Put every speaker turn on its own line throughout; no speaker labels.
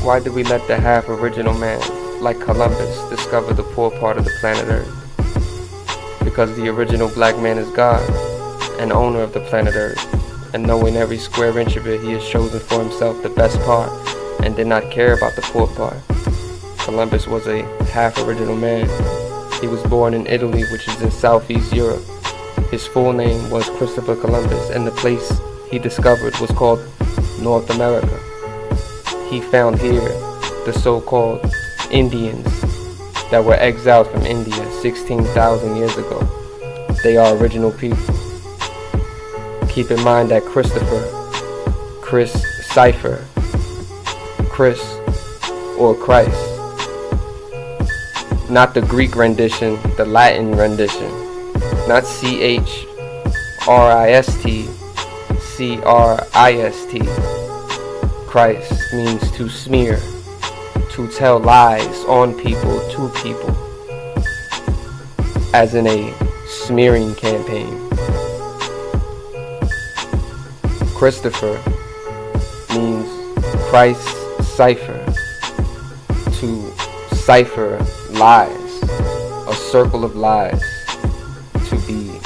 Why do we let the half original man, like Columbus, discover the poor part of the planet Earth? Because the original black man is God, and owner of the planet Earth, and knowing every square inch of it, he has chosen for himself the best part, and did not care about the poor part. Columbus was a half original man. He was born in Italy, which is in Southeast Europe. His full name was Christopher Columbus, and the place he discovered was called North America. He found here the so-called Indians that were exiled from India 16,000 years ago. They are original people. Keep in mind that Chris Cipher, Chris or Christ, not the Greek rendition, the Latin rendition, not Christ, Christ. Christ means to smear, to tell lies on people, to people, as in a smearing campaign. Christopher means Christ cipher, to cipher lies, a circle of lies, to be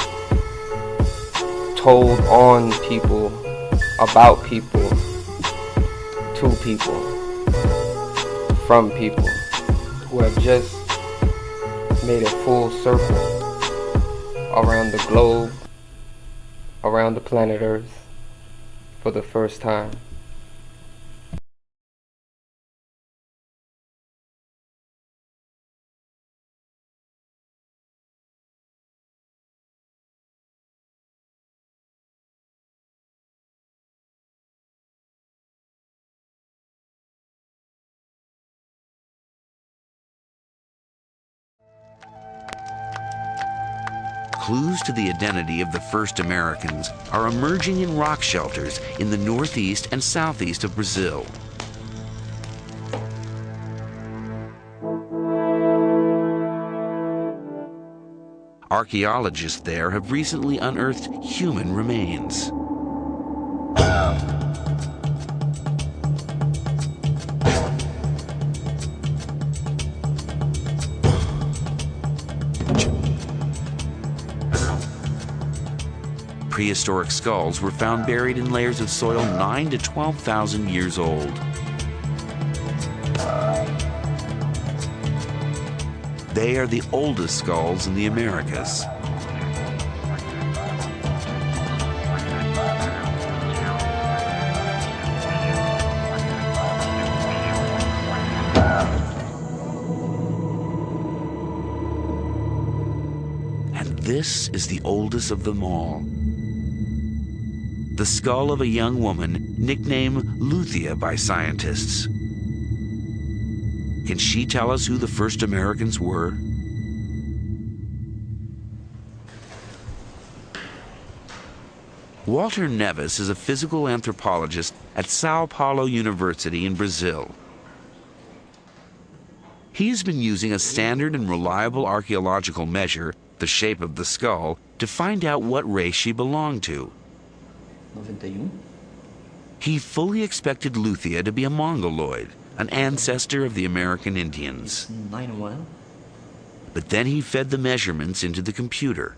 told on people, about people, to people, from people who have just made a full circle around the globe, around the planet Earth for the first time.
Clues to the identity of the first Americans are emerging in rock shelters in the northeast and southeast of Brazil. Archaeologists there have recently unearthed human remains. Prehistoric skulls were found buried in layers of soil 9,000 to 12,000 years old. They are the oldest skulls in the Americas. And this is the oldest of them all. The skull of a young woman nicknamed Luthia by scientists. Can she tell us who the first Americans were? Walter Neves is a physical anthropologist at São Paulo University in Brazil. He's been using a standard and reliable archaeological measure, the shape of the skull, to find out what race she belonged to.
91.
He fully expected Luthia to be a Mongoloid, an ancestor of the American Indians.
91.
But then he fed the measurements into the computer.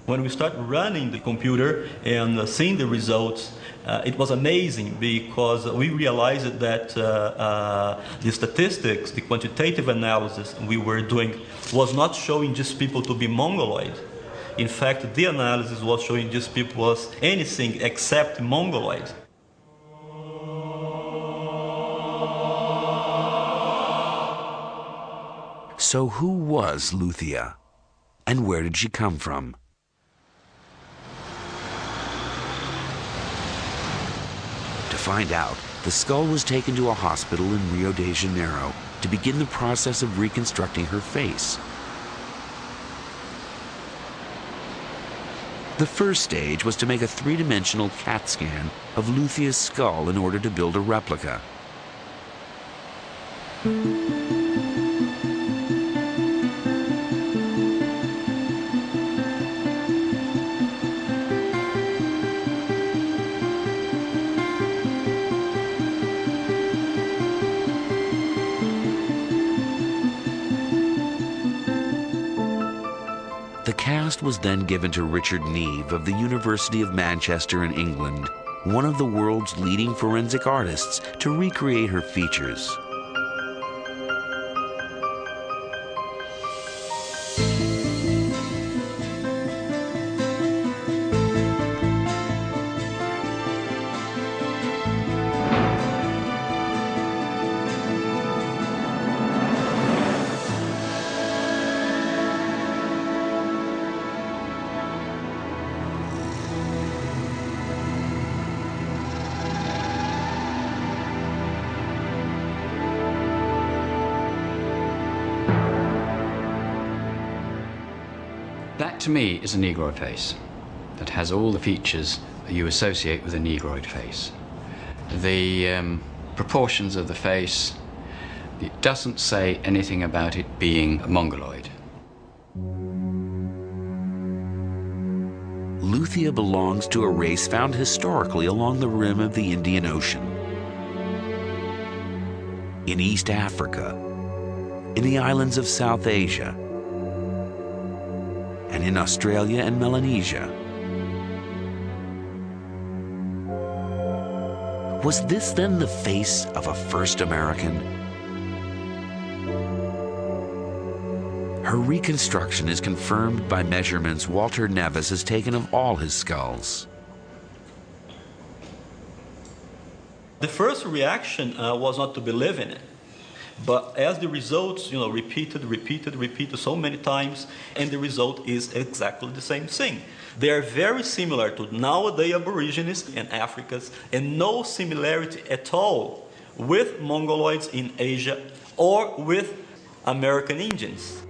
When we start running the computer and seeing the results, it was amazing because we realized that the statistics, the quantitative analysis we were doing was not showing just people to be Mongoloid. In fact, the analysis was showing these people was anything except Mongoloid.
So who was Luthia? And where did she come from? To find out, the skull was taken to a hospital in Rio de Janeiro to begin the process of reconstructing her face. The first stage was to make a three-dimensional CAT scan of Luthia's skull in order to build a replica. The cast was then given to Richard Neve of the University of Manchester in England, one of the world's leading forensic artists, to recreate her features.
That, to me, is a Negroid face that has all the features that you associate with a Negroid face. The proportions of the face, it doesn't say anything about it being a Mongoloid.
Luthia belongs to a race found historically along the rim of the Indian Ocean, in East Africa, in the islands of South Asia, and in Australia and Melanesia. Was this then the face of a first American? Her reconstruction is confirmed by measurements Walter Nevis has taken of all his skulls.
The first reaction was not to believe in it. But as the results, repeated so many times, and the result is exactly the same thing. They are very similar to nowadays Aborigines and Africans, and no similarity at all with Mongoloids in Asia or with American Indians.